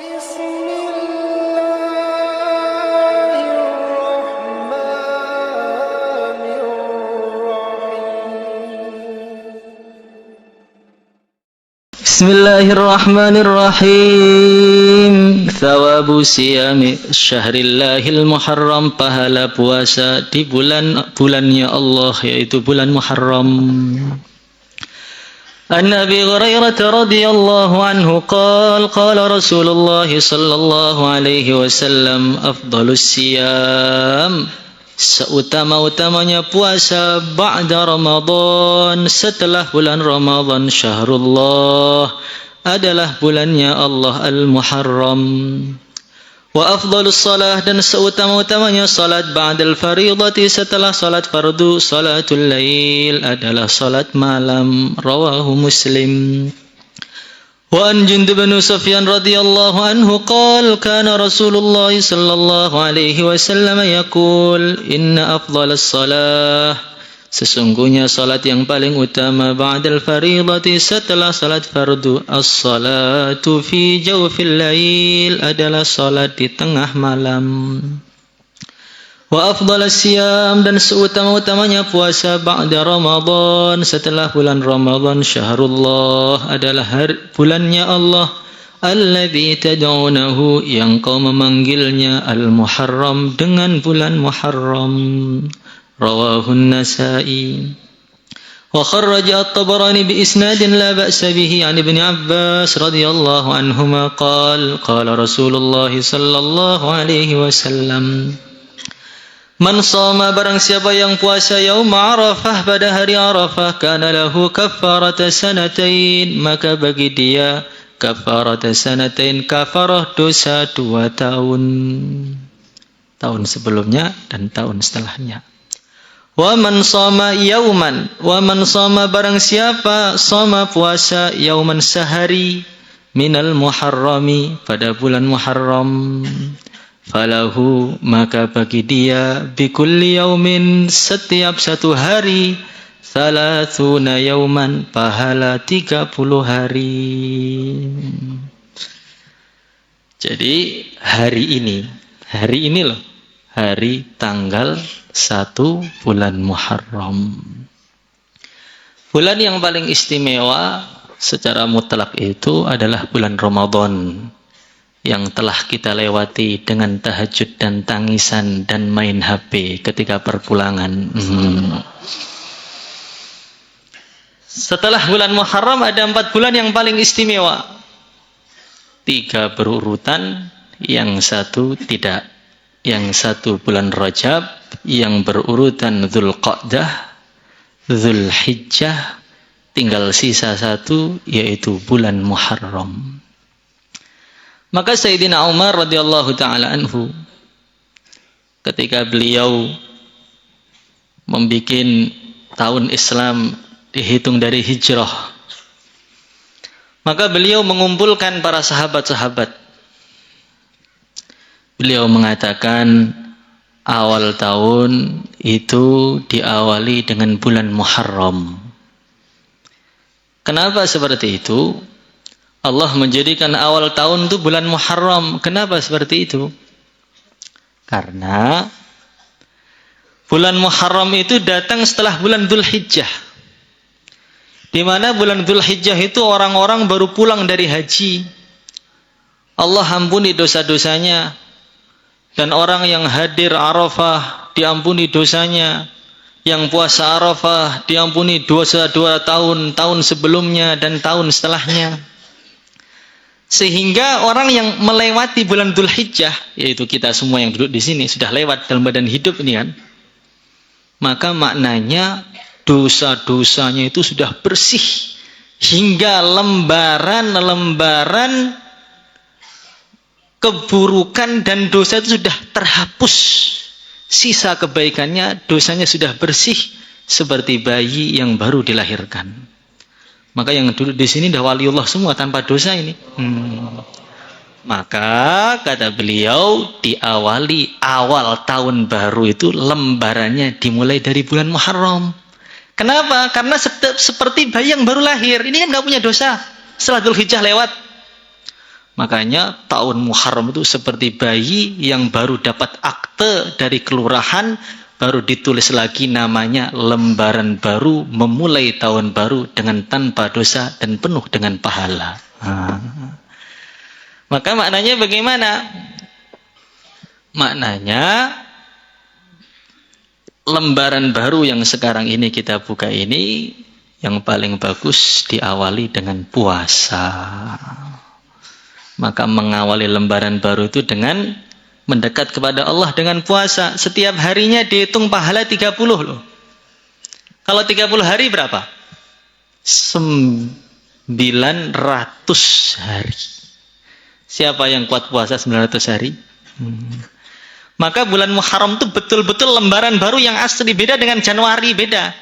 Bismillahirrahmanirrahim. Thawabu siyami syahrillahil muharram, pahala puasa di bulannya Allah, yaitu bulan Muharram. An Abi Hurairah radhiyallahu anhu qala Rasulullah sallallahu alaihi wasallam, afdhalus siyam, seutama-utamanya puasa ba'da Ramadan, setelah bulan Ramadan, syahrullah, adalah bulannya Allah al-Muharram. Wa afdhalus salah, dan seutama-utamanya salat ba'dal fardhati, setelah salat fardu, salatul lail, adalah salat malam. Rawahu Muslim. Wa an Jundub bin Sufyan radhiyallahu anhu qala kana Rasulullah sallallahu alaihi wasallam yaqul, inna afdhalas salah, sesungguhnya salat yang paling utama ba'dal fardhati, setelah salat fardu, as-salatu fi jawfil lail, adalah salat di tengah malam. Wa afdhalas siyam, dan seutama-utamanya puasa ba'da Ramadan, setelah bulan Ramadan, syahrullah, adalah bulannya Allah, alladzi tad'unahu, yang kau memanggilnya, al-Muharram, dengan bulan Muharram. Rawahu An-Nasa'i. Wa kharraja At-Tabarani bi isnadin la ba'sa bihi an Ibnu Abbas radhiyallahu anhuma qala Rasulullah sallallahu alaihi wasallam, man shoma, barang siapa yang puasa yaum Arafah, pada hari Arafah, kana lahu kafarata sanatain, maka bagi dia kafarata sanatain, kafarah dosa 2 tahun, tahun sebelumnya dan tahun setelahnya. Wa man shoma yauman, wa man shoma, barang siapa shoma puasa yauman, sehari, minal muharrami, pada bulan Muharram, falahu, maka bagi dia, bikulli yaumin, setiap satu hari, thalathuna yauman, pahala 30 hari. Jadi hari ini loh, hari tanggal 1 bulan Muharram. Bulan yang paling istimewa secara mutlak itu adalah bulan Ramadan, yang telah kita lewati dengan tahajud dan tangisan dan main HP ketika perpulangan. Setelah bulan Muharram ada 4 bulan yang paling istimewa. 3 berurutan, yang 1 tidak. Yang 1 bulan Rajab, yang berurutan Dzulqa'dah, Dzulhijjah, tinggal sisa 1, yaitu bulan Muharram. Maka Sayyidina Umar radhiyallahu ta'ala anhu, ketika beliau membuat tahun Islam dihitung dari hijrah, maka beliau mengumpulkan para sahabat-sahabat. Beliau mengatakan, awal tahun itu diawali dengan bulan Muharram. Kenapa seperti itu? Allah menjadikan awal tahun itu bulan Muharram. Kenapa seperti itu? Karena bulan Muharram itu datang setelah bulan Dzulhijjah, di mana bulan Dzulhijjah itu orang-orang baru pulang dari haji. Allah ampuni dosa-dosanya, dan orang yang hadir Arafah diampuni dosanya, yang puasa Arafah diampuni dosa 2 tahun sebelumnya dan tahun setelahnya. Sehingga orang yang melewati bulan Dzulhijjah, yaitu kita semua yang duduk di sini, sudah lewat dalam badan hidup ini kan, maka maknanya dosa-dosanya itu sudah bersih, hingga lembaran-lembaran keburukan dan dosa itu sudah terhapus. Sisa kebaikannya, dosanya sudah bersih, seperti bayi yang baru dilahirkan. Maka yang duduk di sini dah waliullah semua tanpa dosa ini. Maka kata beliau, diawali awal tahun baru itu lembarannya dimulai dari bulan Muharram. Kenapa? Karena seperti bayi yang baru lahir, ini kan nggak punya dosa. Setelah Dzulhijjah lewat, Makanya tahun Muharram itu seperti bayi yang baru dapat akte dari kelurahan, baru ditulis lagi namanya, lembaran baru, memulai tahun baru dengan tanpa dosa dan penuh dengan pahala. Maka maknanya bagaimana? Maknanya lembaran baru yang sekarang ini kita buka ini, yang paling bagus diawali dengan puasa. Maka mengawali lembaran baru itu dengan mendekat kepada Allah dengan puasa. Setiap harinya dihitung pahala 30 loh. Kalau 30 hari berapa? 900 hari. Siapa yang kuat puasa 900 hari? Maka bulan Muharram itu betul-betul lembaran baru yang asli, beda dengan Januari, beda.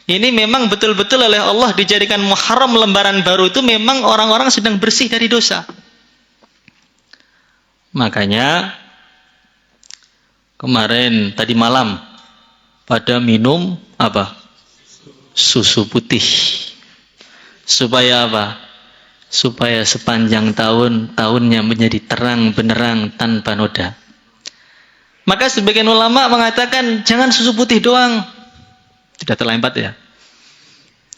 Ini memang betul-betul oleh Allah dijadikan Muharram lembaran baru itu, memang orang-orang sedang bersih dari dosa. Makanya kemarin tadi malam pada minum apa? Susu putih. Supaya apa? Supaya sepanjang tahunnya menjadi terang benderang tanpa noda. Maka sebagian ulama mengatakan jangan susu putih doang. Tidak terlambat ya?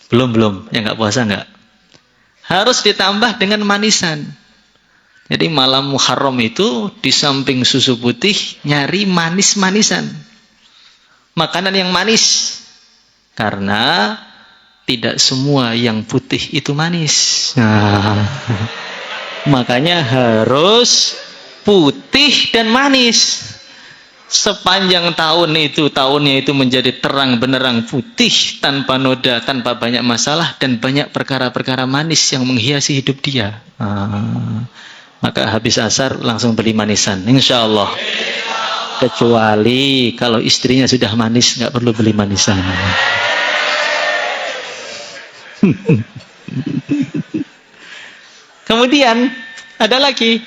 Belum. Yang nggak puasa nggak. Harus ditambah dengan manisan. Jadi malam Muharram itu di samping susu putih nyari manis-manisan. Makanan yang manis. Karena tidak semua yang putih itu manis. Makanya harus putih dan manis. Sepanjang tahunnya itu menjadi terang benerang putih, tanpa noda, tanpa banyak masalah, dan banyak perkara-perkara manis yang menghiasi hidup dia. Maka habis asar langsung beli manisan, insya Allah. Kecuali kalau istrinya sudah manis, nggak perlu beli manisan. Kemudian ada lagi,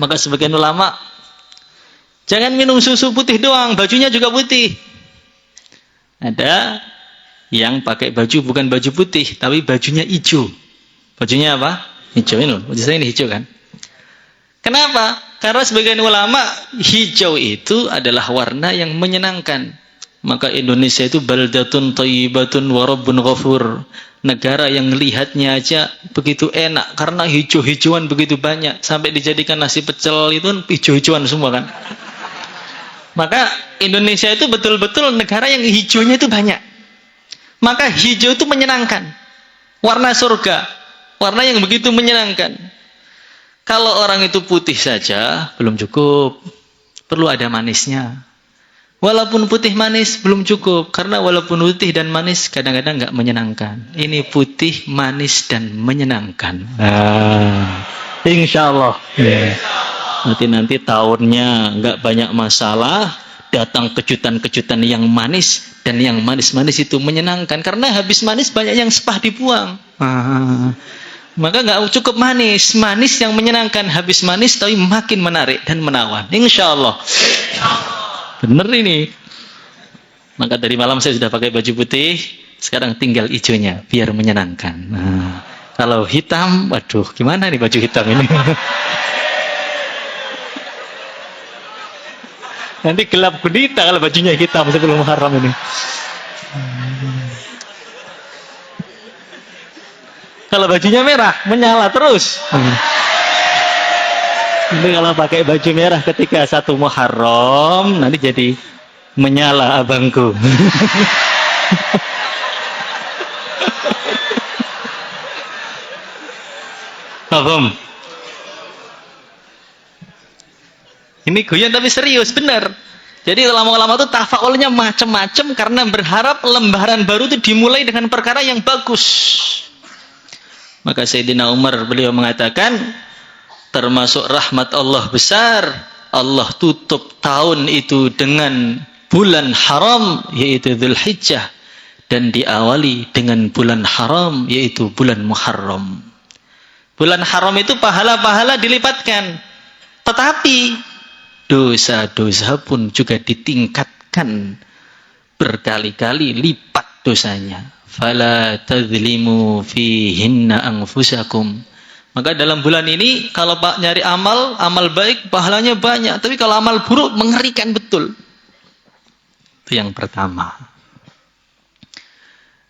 maka sebagian ulama jangan minum susu putih doang, bajunya juga putih. Ada yang pakai baju bukan baju putih, tapi bajunya hijau. Bajunya apa? Hijau ini loh. Baju saya ini hijau kan? Kenapa? Karena sebagian ulama hijau itu adalah warna yang menyenangkan. Maka Indonesia itu baldatun thayyibatun wa rabbun ghafur. Negara yang lihatnya aja begitu enak karena hijau-hijauan begitu banyak, sampai dijadikan nasi pecel itu hijau-hijauan semua kan. Maka Indonesia itu betul-betul negara yang hijaunya itu banyak. Maka hijau itu menyenangkan. Warna surga, warna yang begitu menyenangkan. Kalau orang itu putih saja belum cukup, perlu ada manisnya. Walaupun putih manis belum cukup, karena walaupun putih dan manis kadang-kadang nggak menyenangkan. Ini putih, manis dan menyenangkan. Insya Allah. Nanti tahunnya nggak banyak masalah, datang kejutan-kejutan yang manis, dan yang manis-manis itu menyenangkan. Karena habis manis banyak yang sepah dibuang. Maka nggak cukup manis yang menyenangkan, habis manis tapi makin menarik dan menawan. Insya Allah. Bener ini. Maka dari malam saya sudah pakai baju putih, sekarang tinggal hijaunya biar menyenangkan. Kalau hitam, waduh, gimana nih baju hitam ini? Nanti gelap gulita kalau bajunya hitam sebelum Muharram ini. Kalau bajunya merah, menyala terus. Nanti kalau pakai baju merah ketika 1 Muharram, nanti jadi menyala abangku. Paham? Ini guyon tapi serius, benar. Jadi ulama-ulama itu tafaulnya macam-macam karena berharap lembaran baru itu dimulai dengan perkara yang bagus. Maka Sayyidina Umar beliau mengatakan, termasuk rahmat Allah besar, Allah tutup tahun itu dengan bulan haram, yaitu Dzulhijjah, dan diawali dengan bulan haram, yaitu bulan Muharram. Bulan haram itu pahala-pahala dilipatkan, tetapi dosa-dosa pun juga ditingkatkan berkali-kali lipat dosanya. Fala tadzlimu fihinna anfusakum. Maka dalam bulan ini kalau Pak nyari amal baik pahalanya banyak, tapi kalau amal buruk mengerikan betul. Itu yang pertama.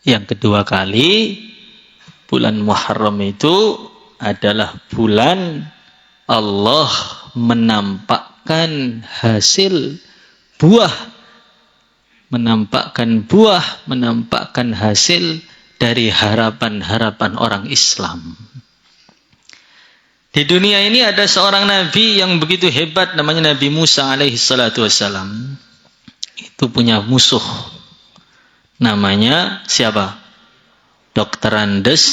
Yang kedua kali, bulan Muharram itu adalah bulan Allah menampakkan hasil buah, menampakkan hasil dari harapan-harapan orang Islam. Di dunia ini ada seorang nabi yang begitu hebat, namanya Nabi Musa alaihi salatu wassalam. Itu punya musuh. Namanya siapa? Dr. Andes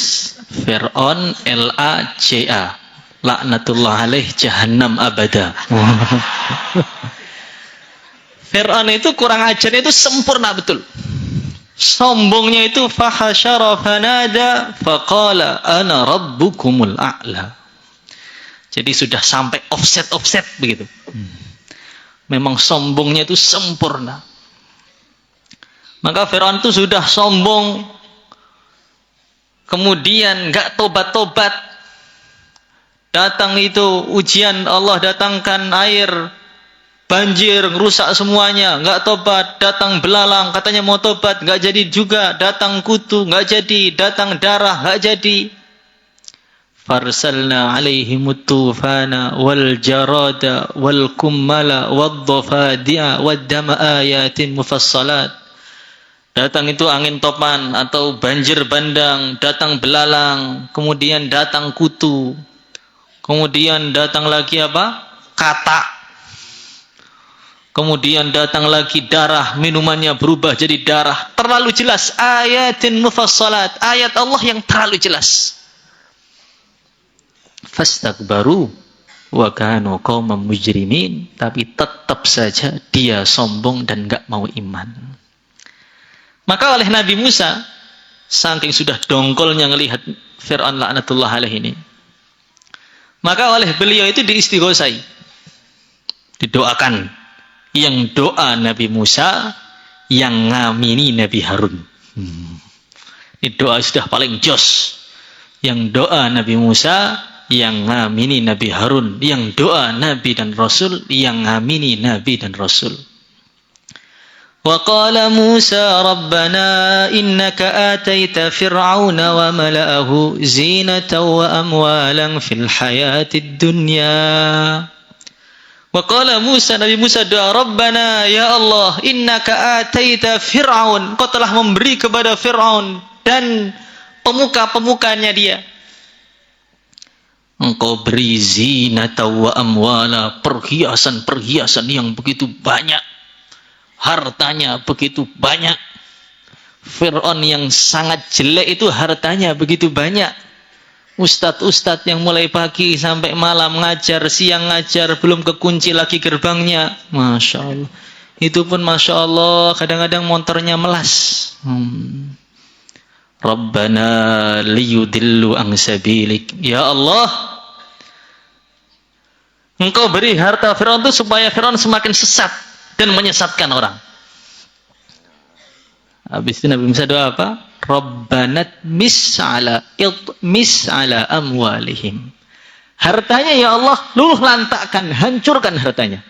Fir'aun LAJA. Laknatullah alaih jahannam abada. Fir'aun itu kurang ajarnya itu sempurna betul. Sombongnya itu fahasyara fanada faqala ana rabbukumul a'la. Jadi sudah sampai offset begitu. Memang sombongnya itu sempurna. Maka Fir'aun itu sudah sombong, kemudian enggak tobat-tobat. Datang itu ujian, Allah datangkan air banjir, rusak semuanya, enggak tobat. Datang belalang, katanya mau tobat, enggak jadi juga. Datang kutu, enggak jadi. Datang darah, enggak jadi. Farsalna alaihimut tufana wal jarada wal kummala wad dhafadi'a wad dama ayatin mufassalat. Datang itu angin topan atau banjir bandang, datang belalang, kemudian datang kutu, kemudian datang lagi apa? Katak. Kemudian datang lagi darah, minumannya berubah jadi darah. Terlalu jelas, ayatin mufassalat, ayat Allah yang terlalu jelas. Fastakbaru wa kanu qauman mujrimin, tapi tetap saja dia sombong dan enggak mau iman. Maka oleh Nabi Musa, saking sudah dongkolnya melihat Fir'aun laknatullah alaih ini, maka oleh beliau itu diistighosai, didoakan. Yang doa Nabi Musa, yang ngamini Nabi Harun. Ini doa sudah paling jos. Yang doa Nabi Musa, yang ngamini Nabi Harun. Yang doa Nabi dan Rasul, yang ngamini Nabi dan Rasul. Wa qala Musa rabbana innaka ataita fir'auna wa mala'ahu zinatan wa amwalan fil hayatid dunya. Wa qala Musa, Nabi Musa doa, Rabbana ya Allah innaka ataita fir'aun, kau telah memberi kepada Fir'aun dan pemuka-pemukanya dia. Engkau beri zinata wa amwala, perhiasan-perhiasan yang begitu banyak, hartanya begitu banyak. Fir'aun yang sangat jelek itu hartanya begitu banyak. Ustadz-ustadz yang mulai pagi sampai malam ngajar, siang ngajar, belum kekunci lagi gerbangnya. Masya Allah. Itu pun Masya Allah kadang-kadang motornya melas. Rabbana liyudillu an sabilik. Ya Allah, Engkau beri harta Fir'aun itu supaya Fir'aun semakin sesat dan menyesatkan orang. Habis itu Nabi Musa doa apa? Rabbanat mis'ala amwalihim. Hartanya ya Allah, luluh lantakkan, hancurkan hartanya.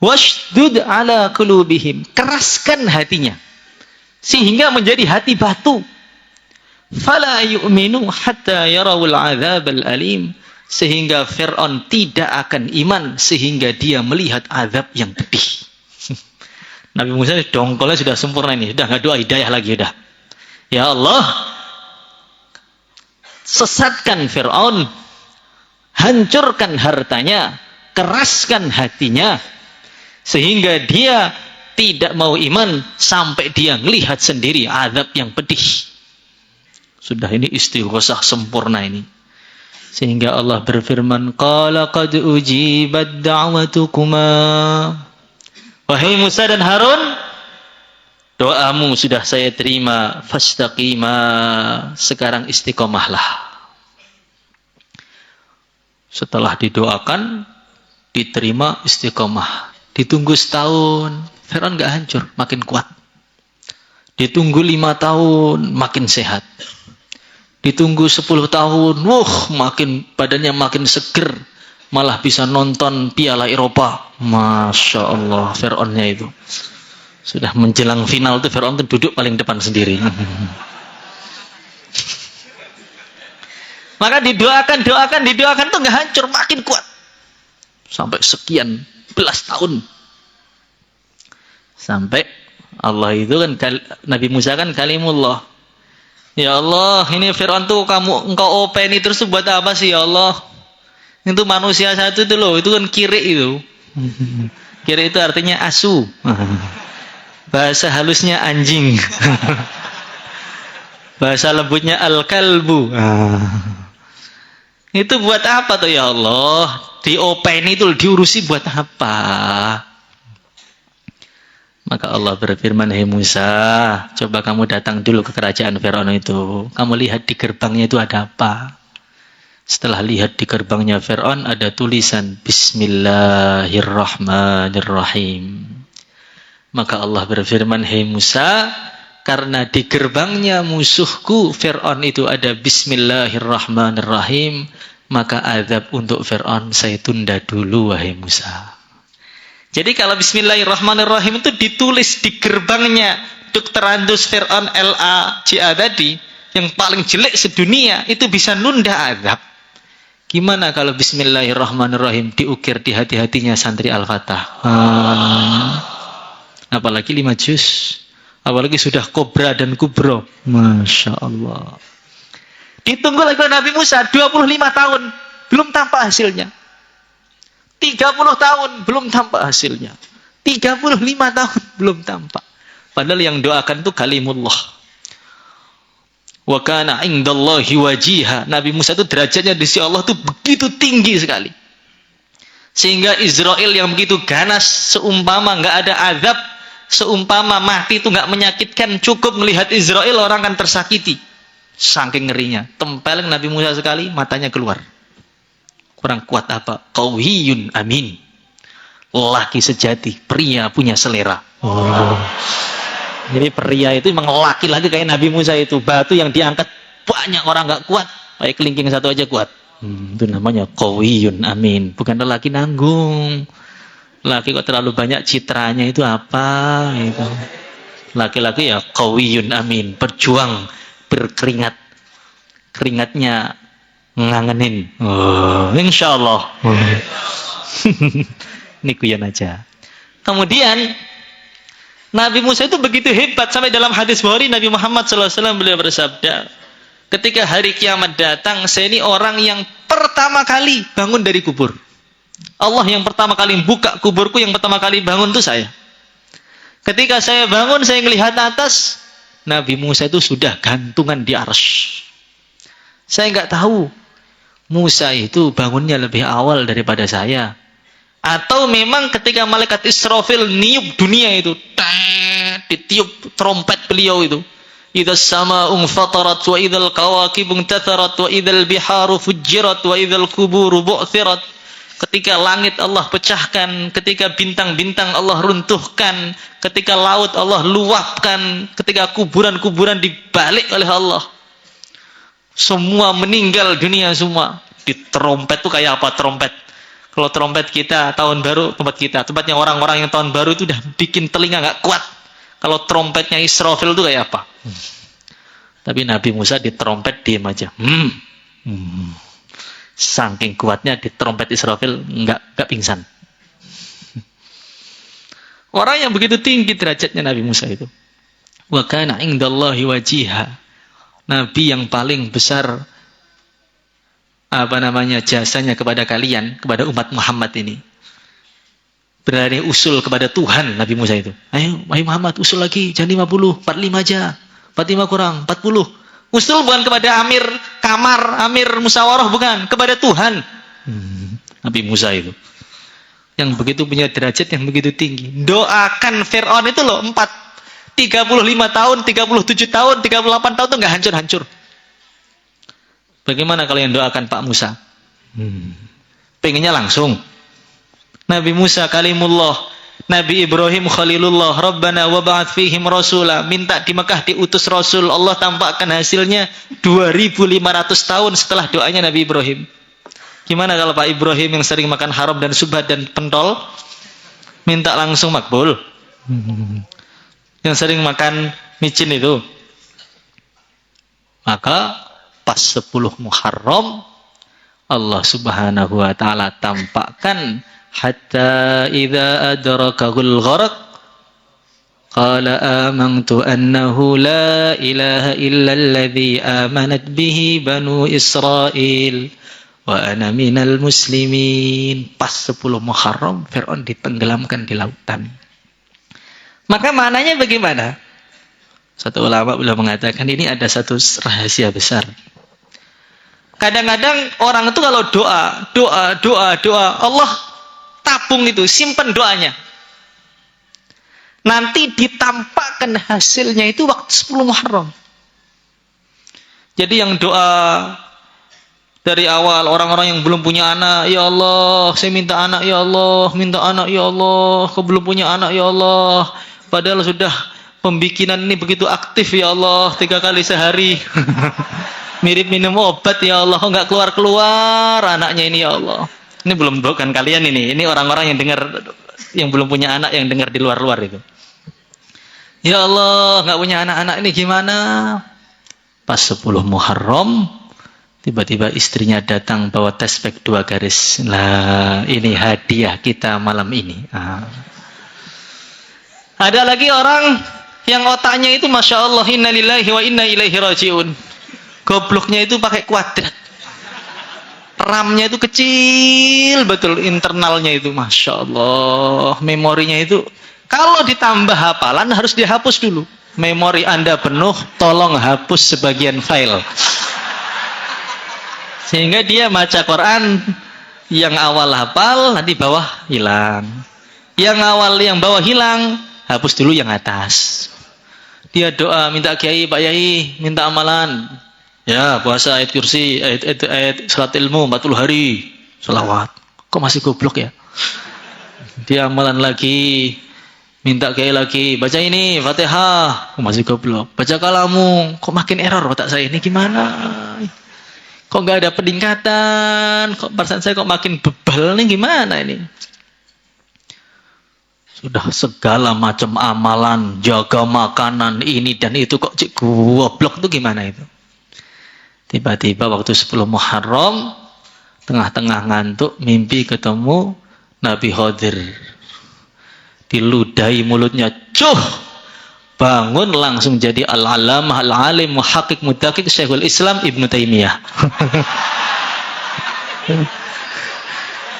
Washdud ala qulubihim, keraskan hatinya sehingga menjadi hati batu. Fala yu'minu hatta yarawul adzabal alim, sehingga Fir'aun tidak akan iman sehingga dia melihat azab yang pedih. Nabi Musa dongkolnya sudah sempurna ini, sudah nggak doa hidayah lagi, sudah. Ya Allah, sesatkan Fir'aun, hancurkan hartanya, keraskan hatinya, sehingga dia tidak mau iman sampai dia melihat sendiri azab yang pedih. Sudah ini istighosah sempurna ini. Sehingga Allah berfirman, qala qad ujibat da'watukuma. Wahai Musa dan Harun, doamu sudah saya terima, fastaqima, sekarang istiqomahlah. Setelah didoakan, diterima istiqomah. Ditunggu setahun, Fir'aun gak hancur, makin kuat. Ditunggu 5 tahun, makin sehat. Ditunggu 10 tahun, makin badannya makin seger. Malah bisa nonton Piala Eropa. Masya Allah, Fir'aunnya itu. Sudah menjelang final tuh Fir'aun tuh duduk paling depan sendiri. Maka didoakan tuh nggak hancur, makin kuat. Sampai sekian belas tahun. Sampai Allah itu kan, Nabi Musa kan kalimullah. Ya Allah, ini Fir'aun tuh engkau openi terus buat apa sih ya Allah? Itu manusia satu itu loh, itu kan kiri itu. Kiri itu artinya asu. Bahasa halusnya anjing. Bahasa lembutnya al-kalbu. Itu buat apa tuh ya Allah? Diopeni itu diurusi buat apa? Maka Allah berfirman, "Hai Musa, coba kamu datang dulu ke kerajaan Firaun itu. Kamu lihat di gerbangnya itu ada apa?" Setelah lihat di gerbangnya Firaun ada tulisan Bismillahirrahmanirrahim. Maka Allah berfirman, "Hai Musa, karena di gerbangnya musuhku Firaun itu ada Bismillahirrahmanirrahim, maka azab untuk Firaun saya tunda dulu wahai Musa." Jadi kalau Bismillahirrahmanirrahim itu ditulis di gerbangnya Dr. Andus Firaun LAJA tadi, yang paling jelek sedunia, itu bisa nunda azab. Gimana kalau Bismillahirrahmanirrahim diukir di hati-hatinya santri Al-Fatah? Apalagi 5 juz. Apalagi sudah kobra dan kubro. Masya Allah. Ditunggu lagi Nabi Musa 25 tahun. Belum tampak hasilnya. 30 tahun. Belum tampak hasilnya. 35 tahun. Belum tampak. Padahal yang doakan itu kalimullah. Wa kana indallahi wajiha. Nabi Musa itu derajatnya di sisi Allah itu begitu tinggi sekali. Sehingga Israel yang begitu ganas, seumpama nggak ada azab, seumpama mati itu nggak menyakitkan, cukup melihat Israel orang akan tersakiti. Saking ngerinya. Tempeleng Nabi Musa sekali, matanya keluar. Kurang kuat apa? Qawiyun amin. Laki sejati, pria punya selera. Jadi pria itu memang laki-laki kayak Nabi Musa itu. Batu yang diangkat banyak orang nggak kuat, kayak kelingking satu aja kuat. Itu namanya qawiyun amin. Bukan lelaki nanggung. Laki kok terlalu banyak citranya itu apa? Gitu. Laki-laki ya qawiyun amin, berjuang, berkeringat, keringatnya ngangenin. Insya Allah. Ini kuyan aja. Kemudian Nabi Musa itu begitu hebat sampai dalam hadis Bukhari Nabi Muhammad SAW beliau bersabda, ketika hari kiamat datang, saya ini orang yang pertama kali bangun dari kubur. Allah yang pertama kali buka kuburku, yang pertama kali bangun itu saya. Ketika saya bangun, saya melihat atas, Nabi Musa itu sudah gantungan di arsy. Saya nggak tahu Musa itu bangunnya lebih awal daripada saya, atau memang ketika malaikat Israfil niup dunia itu, ditiup trompet beliau itu, idza samaa'u fatarat wa idzal kawakibu intatharat wa idzal biharu fujirat wa idzal quburu bu'thirat. Ketika langit Allah pecahkan, ketika bintang-bintang Allah runtuhkan, ketika laut Allah luapkan, ketika kuburan-kuburan dibalik oleh Allah, semua meninggal dunia semua. Di trompet itu kayak apa trompet? Kalau trompet kita tahun baru, tempatnya orang-orang yang tahun baru itu udah bikin telinga nggak kuat. Kalau trompetnya Israfil itu kayak apa? Tapi Nabi Musa di trompet diem aja. Saking kuatnya di trompet Israfil nggak pingsan. Orang yang begitu tinggi derajatnya Nabi Musa itu. Wa kana indallahi wajiha. Nabi yang paling besar jasanya kepada kalian, kepada umat Muhammad ini. Berani usul kepada Tuhan Nabi Musa itu. Ayo Muhammad usul lagi, jangan 50, 45 aja. 45 kurang, 40. Usul bukan kepada amir kamar, amir musyawarah, bukan, kepada Tuhan. Nabi Musa itu. Yang begitu punya derajat yang begitu tinggi. Doakan Fir'aun itu loh, 35 tahun, 37 tahun, 38 tahun itu enggak hancur-hancur. Bagaimana kalau yang doakan Pak Musa? Pengennya langsung. Nabi Musa kalimullah Nabi Ibrahim Khalilullah, Rabbana wab'ats fihim rasula, minta di Mekah diutus Rasul, Allah tampakkan hasilnya 2500 tahun setelah doanya Nabi Ibrahim. Gimana kalau Pak Ibrahim yang sering makan haram dan subhat dan pentol, minta langsung makbul? Yang sering makan micin itu. Maka pas 10 Muharram, Allah Subhanahu wa taala tampakkan hatta idza adrakahul gharq qala amantu annahu la ilaha illa alladhi amanat bihi banu Israil wa ana minal muslimin. Pas 10 Muharram Firaun ditenggelamkan di lautan. Maka maknanya bagaimana? Satu ulama belum mengatakan ini ada satu rahasia besar. Kadang-kadang orang itu kalau doa, Allah tabung itu, simpan doanya. Nanti ditampakkan hasilnya itu waktu 10 Muharram. Jadi yang doa dari awal, orang-orang yang belum punya anak, ya Allah, saya minta anak, ya Allah, minta anak, ya Allah, kau belum punya anak, ya Allah. Padahal sudah pembikinan ini begitu aktif, ya Allah, 3 kali sehari. Mirip minum obat, ya Allah, kok nggak keluar-keluar anaknya ini, ya Allah. Ini belum bukan kalian ini orang-orang yang dengar, yang belum punya anak, yang dengar di luar-luar itu. Ya Allah, nggak punya anak-anak ini gimana? Pas 10 Muharram, tiba-tiba istrinya datang bawa tespek 2 garis. Lah, ini hadiah kita malam ini. Ada lagi orang yang otaknya itu Masya Allah, inna lillahi wa inna ilaihi raji'un. Gobloknya itu pakai kuadrat. RAM-nya itu kecil betul, internalnya itu Masya Allah. Memorinya itu kalau ditambah hafalan harus dihapus dulu. Memori Anda penuh, tolong hapus sebagian file. Sehingga dia baca Quran yang awal hafal, nanti bawah hilang. Yang bawah hilang, hapus dulu yang atas. Dia doa, minta kiai, Pak Yai, minta amalan. Ya, puasa ayat kursi, ayat salat ilmu 40 hari, selawat. Kok masih goblok ya? Dia amalan lagi, minta kiai lagi, baca ini Fatihah, kok masih goblok. Baca kalamu, kok makin error otak saya ini gimana? Kok nggak ada peningkatan? Kok perasaan saya kok makin bebal nih gimana ini? Sudah segala macam amalan, jaga makanan ini dan itu kok cik goblok tuh gimana itu? Tiba-tiba waktu 10 Muharram, tengah-tengah ngantuk, mimpi ketemu Nabi Khidir. Diludahi mulutnya, cuh! Bangun langsung jadi al-alamah, al-alim, muhaqqiq, mudaqqiq, Syekhul Islam Ibnu Taimiyah.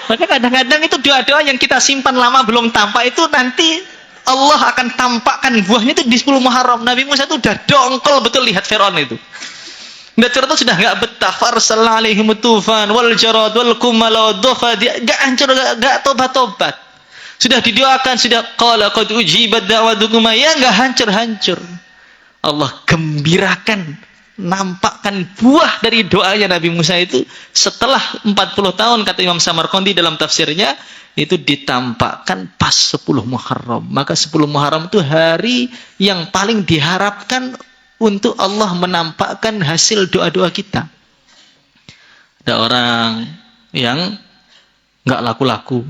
Maka kadang-kadang itu doa-doa yang kita simpan lama belum tampak itu nanti Allah akan tampakkan buahnya itu di 10 Muharram. Nabi Musa itu udah dongkol betul lihat Firaun itu. Lihat Firaun itu sudah enggak betah. Farsalna alaihim tufan wal jarad wal kumal wad dhafadi. Enggak hancur, enggak tobat-tobat. Sudah didoakan, sudah qala qad ujibat da'watukuma, ya enggak hancur-hancur. Allah gembirakan, nampakkan buah dari doanya Nabi Musa itu setelah 40 tahun, kata Imam Samarqandi dalam tafsirnya, itu ditampakkan pas 10 Muharram. Maka 10 Muharram itu hari yang paling diharapkan untuk Allah menampakkan hasil doa-doa kita. Ada orang yang nggak laku-laku,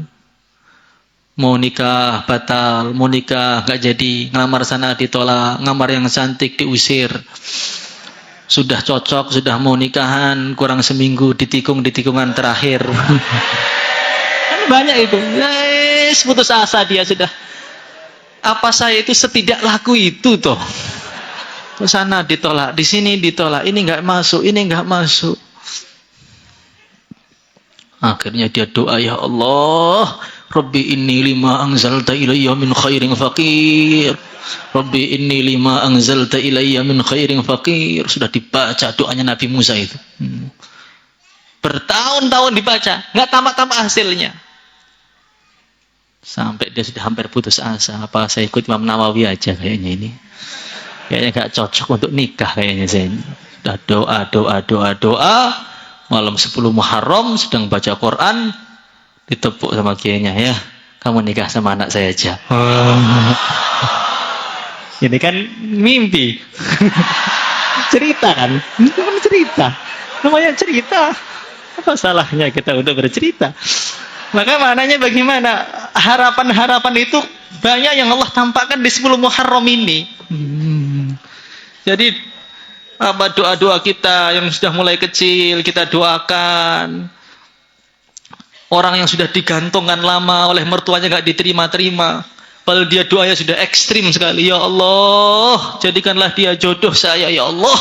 mau nikah batal, mau nikah nggak jadi, ngelamar sana ditolak, ngamar yang cantik diusir. Sudah cocok, sudah mau nikahan, kurang seminggu ditikung di tikungan terakhir. Kan banyak itu. Yes, putus asa dia sudah. Apa saya itu setidak laku itu toh? Ke sana ditolak, di sini ditolak, ini enggak masuk, ini enggak masuk. Akhirnya dia doa, ya Allah, Rabbi inni lima anzalta ilayya min khairin faqir. Rabbi inni lima anzalta ilayya min khairin faqir. Sudah dibaca doanya Nabi Musa itu. Bertahun-tahun dibaca, enggak tampak-tampak hasilnya. Sampai dia sudah hampir putus asa. Apa saya ikut Imam Nawawi aja kayaknya ini. Kayaknya gak cocok untuk nikah kayaknya saya. Sudah doa. Malam 10 Muharram sedang baca Quran, ditepuk sama kiainya, ya. kamu nikah sama anak saya aja. Ini kan mimpi. Cerita kan? Ini kan cerita. Namanya cerita. Apa salahnya kita untuk bercerita? Maka maknanya bagaimana? Harapan-harapan itu banyak yang Allah tampakkan di 10 Muharram ini. Jadi apa doa-doa kita yang sudah mulai kecil kita doakan. Orang yang sudah digantungkan lama oleh mertuanya nggak diterima-terima. Padahal dia doanya sudah ekstrim sekali. Ya Allah, jadikanlah dia jodoh saya ya Allah.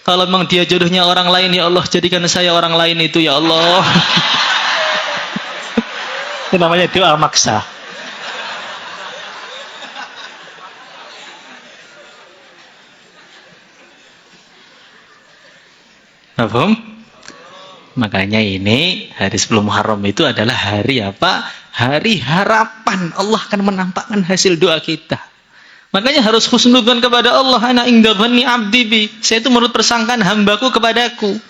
Kalau memang dia jodohnya orang lain ya Allah, jadikan saya orang lain itu ya Allah. Itu namanya doa maksa. Paham? Makanya ini hari 10 Muharram itu adalah hari apa? Hari harapan. Allah akan menampakkan hasil doa kita. Makanya harus husnudzon kepada Allah. Ana inda dhanni abdi bi. Saya itu menurut persangkaan hambaku kepadaku.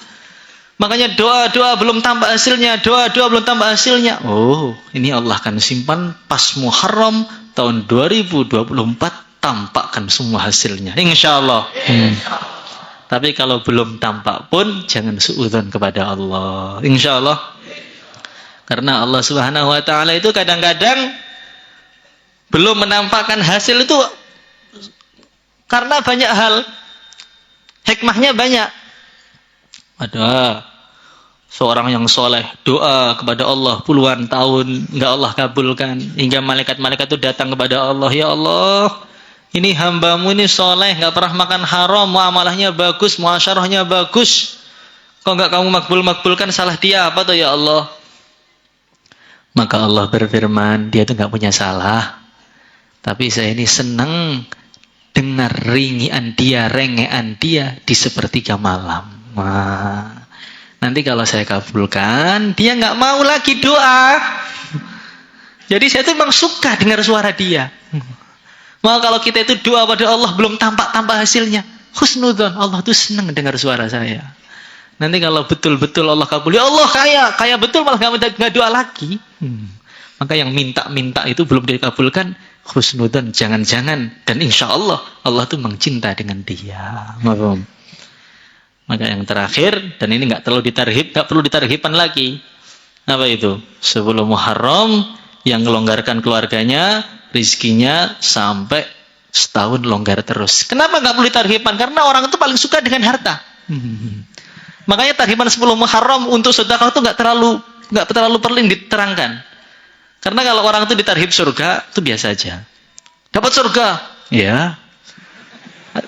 Makanya doa-doa belum tambah hasilnya, doa-doa belum tambah hasilnya. Oh, ini Allah akan simpan pas Muharram tahun 2024 tampakkan semua hasilnya. Insyaallah. Tapi kalau belum tampak pun jangan suudzon kepada Allah. Insyaallah. Karena Allah Subhanahu wa taala itu kadang-kadang belum menampakkan hasil itu karena banyak hal. Hikmahnya banyak. Ada seorang yang soleh doa kepada Allah puluhan tahun enggak Allah kabulkan hingga malaikat-malaikat itu datang kepada Allah, ya Allah, ini hambamu ini soleh, enggak pernah makan haram, muamalahnya bagus, muasyarahnya bagus, kok enggak kamu makbulkan, salah dia apa tuh ya Allah? Maka Allah berfirman, dia itu enggak punya salah, tapi saya ini senang dengar ringian dia, rengean dia di sepertiga malam. Wah, nanti kalau saya kabulkan, dia nggak mau lagi doa. Jadi saya itu memang suka dengar suara dia. Maka kalau kita itu doa pada Allah belum tampak hasilnya, husnudzon, Allah tuh senang dengar suara saya. Nanti kalau betul-betul Allah kabul, ya Allah kaya betul malah nggak doa lagi. Maka yang minta itu belum dikabulkan, husnudzon, jangan-jangan, dan insya Allah Allah tuh mencinta dengan dia. Maaf. Maka yang terakhir, dan ini nggak perlu ditarhiban lagi. Apa itu? 10 Muharram yang melonggarkan keluarganya, rizkinya sampai setahun longgar terus. Kenapa nggak perlu ditarhiban? Karena orang itu paling suka dengan harta. Makanya tarhiban 10 Muharram untuk sedekah itu nggak terlalu perlu diterangkan. Karena kalau orang itu ditarhib surga itu biasa aja. Dapat surga, ya.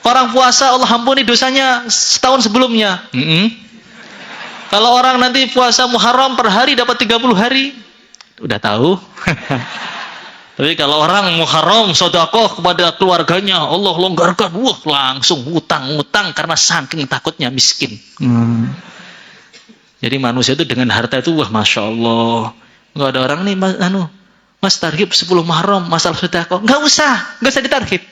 Orang puasa Allah ampuni dosanya setahun sebelumnya. Kalau orang nanti puasa Muharram per hari dapat 30 hari, udah tahu. Tapi kalau orang Muharram sedekah kepada keluarganya, Allah longgarkan, wah langsung utang karena saking takutnya miskin. Jadi manusia itu dengan harta itu wah masya Allah. Nggak ada orang nih mas tarhib 10 Muharram masalah sedekah, nggak usah ditarhib.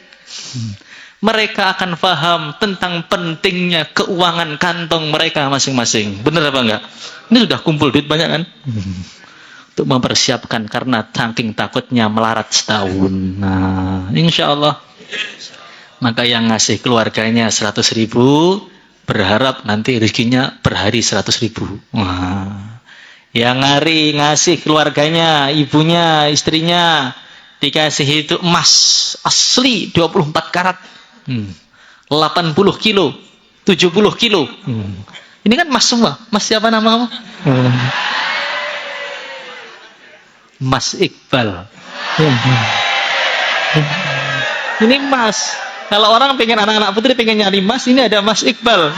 Mereka akan paham tentang pentingnya keuangan kantong mereka masing-masing. Benar apa enggak? Ini sudah kumpul duit banyak kan? Untuk mempersiapkan karena saking takutnya melarat setahun. Nah, insya Allah. Maka yang ngasih keluarganya 100.000 berharap nanti rezekinya per hari 100.000. Nah, yang ngasih keluarganya, ibunya, istrinya dikasih itu emas asli 24 karat. 80 kilo, 70 kilo. Ini kan emas semua. Mas siapa namamu? Mas Iqbal. Ini emas. Kalau orang pengen anak-anak putri pengen nyari emas, ini ada Mas Iqbal.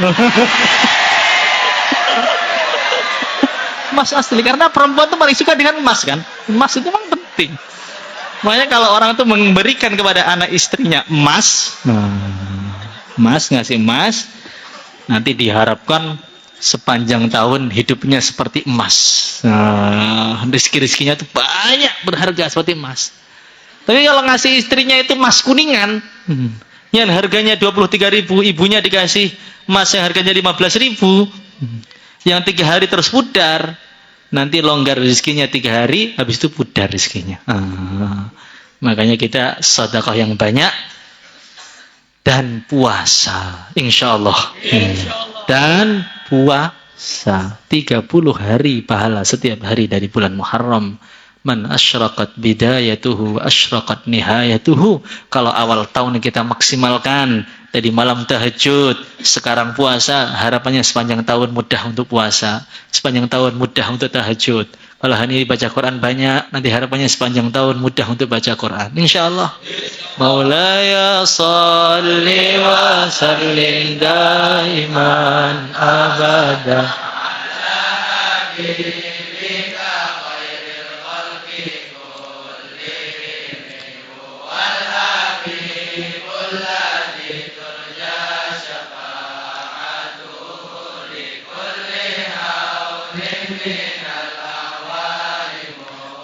Emas asli, karena perempuan tuh paling suka dengan emas kan. Emas itu memang penting. Makanya kalau orang itu memberikan kepada anak istrinya emas, ngasih emas, nanti diharapkan sepanjang tahun hidupnya seperti emas. Rezeki-rezekinya itu banyak berharga seperti emas. Tapi kalau ngasih istrinya itu emas kuningan, yang harganya 23.000, ibunya dikasih emas yang harganya 15.000, yang 3 hari terus pudar, Nanti longgar rezekinya 3 hari, habis itu pudar rezekinya. Makanya kita sedekah yang banyak dan puasa, insya Allah. Dan puasa 30 hari pahala setiap hari dari bulan Muharram. Man asyraqat bidayatuhu asyraqat nihayatuhu. Kalau awal tahun kita maksimalkan dari malam tahajud, sekarang puasa, harapannya sepanjang tahun mudah untuk puasa, sepanjang tahun mudah untuk tahajud. Kalau hari ini baca Quran banyak, nanti harapannya sepanjang tahun mudah untuk baca Quran, insyaallah. Maulaya salli wa sallim daiman abada.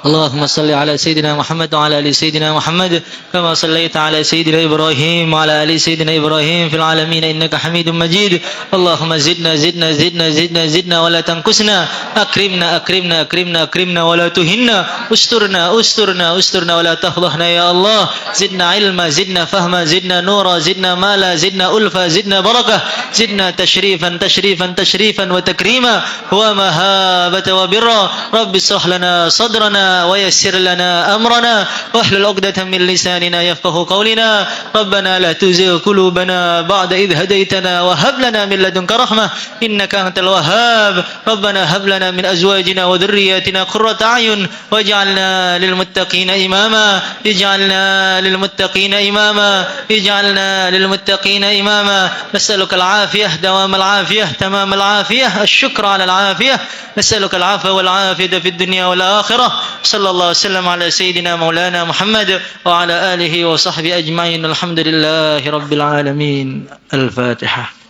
اللهم صل على سيدنا محمد وعلى ال سيدنا محمد كما صليت على سيدنا ابراهيم وعلى ال سيدنا ابراهيم في العالمين انك حميد مجيد. اللهم زدنا زدنا زدنا زدنا زدنا ولا تنقصنا. اكرمنا اكرمنا اكرمنا اكرمنا ولا تهنا. استرنا استرنا استرنا ولا تفضحنا يا الله. زدنا علما زدنا فهما زدنا نورا زدنا مالا زدنا ألفا زدنا بركة زدنا تشريفا تشريفا تشريفا وتكريما ومهابة وبرا. رب اشرح لنا صدرنا ويسر لنا أمرنا واحلل عقدة من لساننا يفقه قولنا. ربنا لا تزغ قلوبنا بعد إذ هديتنا وهب لنا من لدنك رحمة إنك أنت الوهاب. ربنا هب لنا من أزواجنا وذرياتنا قرة أعين واجعلنا للمتقين إماما. اجعلنا للمتقين إماما. اجعلنا للمتقين إماما. نسألك العافية دوام العافية تمام العافية الشكر على العافية. نسألك العفو والعافية في الدنيا والآخرة. صلى الله وسلم على سيدنا مولانا محمد وعلى آله وصحبه أجمعين. الحمد لله رب العالمين. الفاتحة.